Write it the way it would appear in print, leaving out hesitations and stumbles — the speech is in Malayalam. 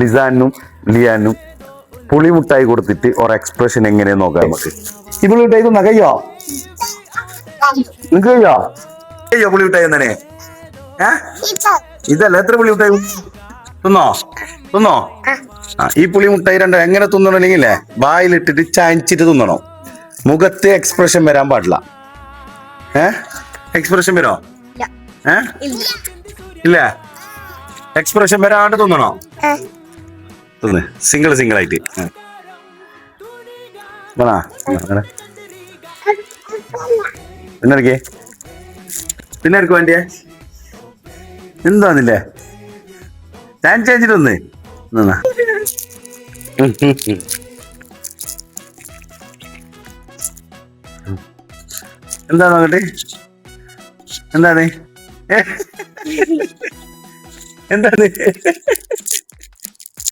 ലിസാനും ലിയാനും പുളിമുട്ടായി കൊടുത്തിട്ട് ഒരു എക്സ്പ്രഷൻ എങ്ങനെയാ നോക്കാം നമുക്ക്. ഈ പുളിമുട്ടായി തിന്നാ കയ്യോ? നിനക്ക് കയ്യോ? കയ്യോ പുളിമുട്ടായി തന്നെ? ഇതല്ല, എത്ര പുളിമുട്ടായി തിന്നോ? തിന്നോ? ഈ പുളിമുട്ടായി രണ്ടോ എങ്ങനെ തിന്നണമെങ്കിലേ വായിലിട്ടിട്ട് ചായച്ചിട്ട് തിന്നണോ. മുഖത്ത് എക്സ്പ്രഷൻ വരാൻ പാടില്ല. എക്സ്പ്രഷൻ വരോ? ഇല്ല, എക്സ്പ്രഷൻ വരാണ്ട് തിന്നണോ? തിന്ന് സിംഗിൾ ആയിട്ട്. പിന്നെ എടുക്കും വേണ്ടിയേ എന്താന്നില്ലേ ഞാൻ ചേച്ചിട്ട് ഒന്ന് എന്താ നോക്കട്ടെ എന്താണ് എന്താണ്